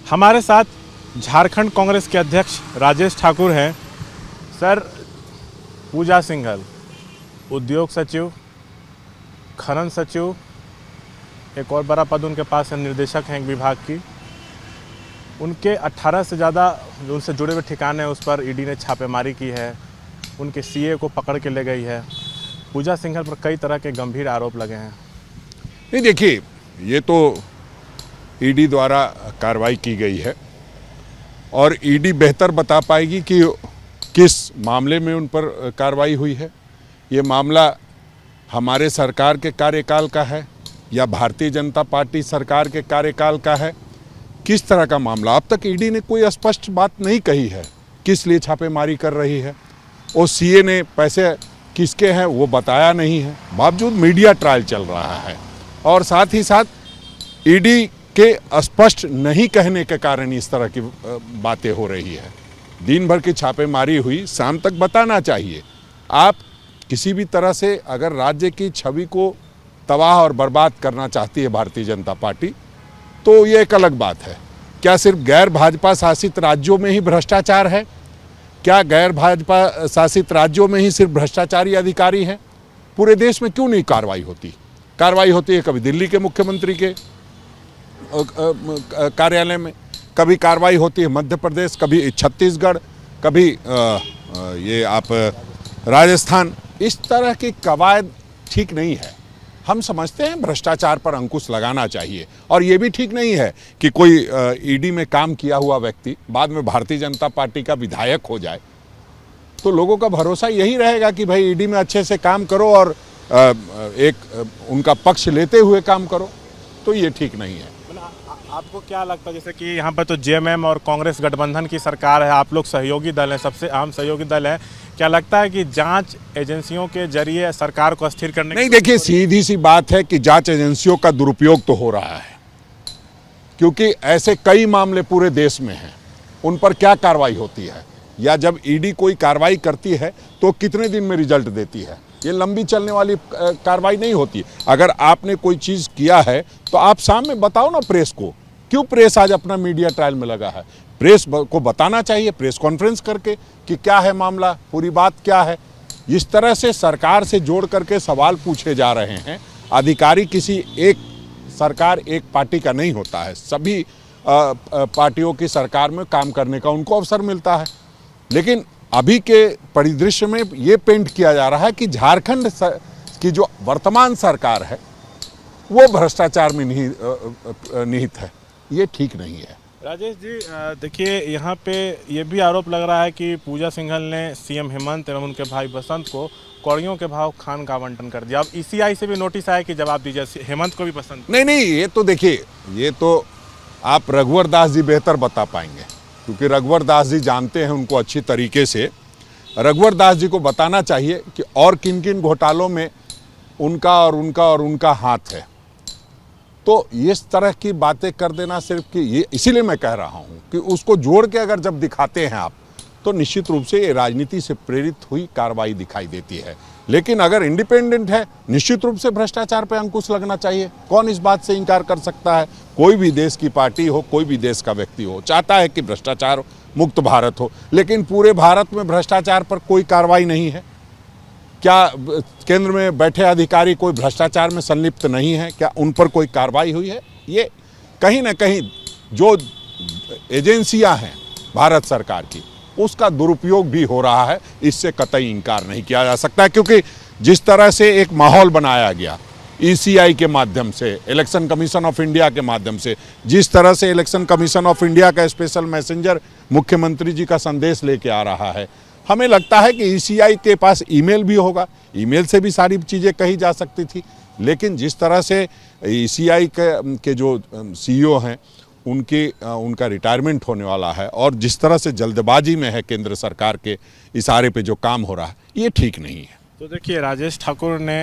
हमारे साथ झारखंड कांग्रेस के अध्यक्ष राजेश ठाकुर हैं। सर, पूजा सिंघल उद्योग सचिव, खनन सचिव, एक और बड़ा पद उनके पास है, निर्देशक हैं एक विभाग की। उनके 18 से ज़्यादा जो उनसे जुड़े हुए ठिकाने हैं उस पर ईडी ने छापेमारी की है। उनके सीए को पकड़ के ले गई है। पूजा सिंघल पर कई तरह के गंभीर आरोप लगे हैं। नहीं, देखिए, ये तो ईडी द्वारा कार्रवाई की गई है और ईडी बेहतर बता पाएगी कि किस मामले में उन पर कार्रवाई हुई है। ये मामला हमारे सरकार के कार्यकाल का है या भारतीय जनता पार्टी सरकार के कार्यकाल का है, किस तरह का मामला। अब तक ईडी ने कोई स्पष्ट बात नहीं कही है किस लिए छापेमारी कर रही है। और सीए ने पैसे किसके हैं वो बताया नहीं है, बावजूद मीडिया ट्रायल चल रहा है। और साथ ही साथ ईडी के स्पष्ट नहीं कहने के कारण इस तरह की बातें हो रही है। दिन भर की छापेमारी हुई, शाम तक बताना चाहिए। आप किसी भी तरह से अगर राज्य की छवि को तबाह और बर्बाद करना चाहती है भारतीय जनता पार्टी, तो ये एक अलग बात है। क्या सिर्फ गैर भाजपा शासित राज्यों में ही भ्रष्टाचार है? क्या गैर भाजपा शासित राज्यों में ही सिर्फ भ्रष्टाचारी अधिकारी हैं? पूरे देश में क्यों नहीं कार्रवाई होती? कार्रवाई होती है कभी दिल्ली के मुख्यमंत्री के कार्यालय में, कभी कार्रवाई होती है मध्य प्रदेश, कभी छत्तीसगढ़, कभी ये आप राजस्थान। इस तरह की कवायद ठीक नहीं है। हम समझते हैं भ्रष्टाचार पर अंकुश लगाना चाहिए और ये भी ठीक नहीं है कि कोई ईडी में काम किया हुआ व्यक्ति बाद में भारतीय जनता पार्टी का विधायक हो जाए। तो लोगों का भरोसा यही रहेगा कि भाई ईडी में अच्छे से काम करो और एक उनका पक्ष लेते हुए काम करो, तो ये ठीक नहीं है। आपको क्या लगता है, जैसे कि यहाँ पर तो जेएमएम और कांग्रेस गठबंधन की सरकार है, आप लोग सहयोगी दल हैं, सबसे अहम सहयोगी दल है, क्या लगता है कि जांच एजेंसियों के जरिए सरकार को अस्थिर करने नहीं, देखिए, सीधी सी बात है कि जांच एजेंसियों का दुरुपयोग तो हो रहा है, क्योंकि ऐसे कई मामले पूरे देश में हैं। उन पर क्या कार्रवाई होती है, या जब ईडी कोई कार्रवाई करती है तो कितने दिन में रिजल्ट देती है? ये लंबी चलने वाली कार्रवाई नहीं होती। अगर आपने कोई चीज़ किया है तो आप सामने बताओ ना प्रेस को। क्यों प्रेस आज अपना मीडिया ट्रायल में लगा है? प्रेस को बताना चाहिए, प्रेस कॉन्फ्रेंस करके, कि क्या है मामला, पूरी बात क्या है। इस तरह से सरकार से जोड़ करके सवाल पूछे जा रहे हैं। अधिकारी किसी एक सरकार एक पार्टी का नहीं होता है, सभी पार्टियों की सरकार में काम करने का उनको अवसर मिलता है। लेकिन अभी के परिदृश्य में ये पेंट किया जा रहा है कि झारखंड की जो वर्तमान सरकार है वो भ्रष्टाचार में निहित है। ये ठीक नहीं है। राजेश जी, देखिए, यहाँ पे ये भी आरोप लग रहा है कि पूजा सिंघल ने सीएम हेमंत एवं उनके भाई बसंत को कौड़ियों के भाव खान का आवंटन कर दिया। अब ईसीआई से भी नोटिस आया कि जवाब दीजिए, हेमंत को भी पसंद नहीं, ये तो देखिए, ये तो आप रघुवर दास जी बेहतर बता पाएंगे, क्योंकि रघुवर दास जी जानते हैं उनको अच्छी तरीके से। रघुवर दास जी को बताना चाहिए कि और किन किन घोटालों में उनका और उनका हाथ है। तो इस तरह की बातें कर देना सिर्फ कि ये, इसीलिए मैं कह रहा हूँ कि उसको जोड़ के अगर जब दिखाते हैं आप, तो निश्चित रूप से ये राजनीति से प्रेरित हुई कार्रवाई दिखाई देती है। लेकिन अगर इंडिपेंडेंट है, निश्चित रूप से भ्रष्टाचार पर अंकुश लगना चाहिए। कौन इस बात से इनकार कर सकता है? कोई भी देश की पार्टी हो, कोई भी देश का व्यक्ति हो, चाहता है कि भ्रष्टाचार मुक्त भारत हो। लेकिन पूरे भारत में भ्रष्टाचार पर कोई कार्रवाई नहीं है। क्या केंद्र में बैठे अधिकारी कोई भ्रष्टाचार में संलिप्त नहीं है? क्या उन पर कोई कार्रवाई हुई है? ये कहीं ना कहीं जो एजेंसियां हैं भारत सरकार की, उसका दुरुपयोग भी हो रहा है। इससे कतई इनकार नहीं किया जा सकता, क्योंकि जिस तरह से एक माहौल बनाया गया ईसीआई के माध्यम से, इलेक्शन कमीशन ऑफ इंडिया के माध्यम से, जिस तरह से इलेक्शन कमीशन ऑफ इंडिया का स्पेशल मैसेंजर मुख्यमंत्री जी का संदेश लेके आ रहा है, हमें लगता है कि ईसीआई के पास ईमेल भी होगा, ईमेल से भी सारी चीज़ें कही जा सकती थी। लेकिन जिस तरह से ईसीआई के जो सीईओ हैं उनका रिटायरमेंट होने वाला है, और जिस तरह से जल्दबाजी में है केंद्र सरकार के इशारे पे जो काम हो रहा है, ये ठीक नहीं है। तो देखिए, राजेश ठाकुर ने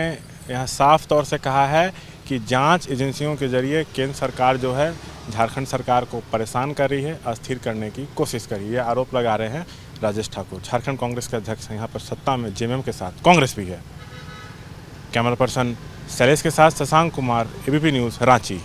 यहाँ साफ तौर से कहा है कि जांच एजेंसियों के जरिए केंद्र सरकार जो है झारखंड सरकार को परेशान कर रही है, अस्थिर करने की कोशिश कर रही है। आरोप लगा रहे हैं राजेश ठाकुर, झारखंड कांग्रेस के अध्यक्ष हैं। यहाँ पर सत्ता में जेएमएम के साथ कांग्रेस भी है। कैमरा पर्सन शैलेश के साथ शशांक कुमार, एबीपी न्यूज़, रांची।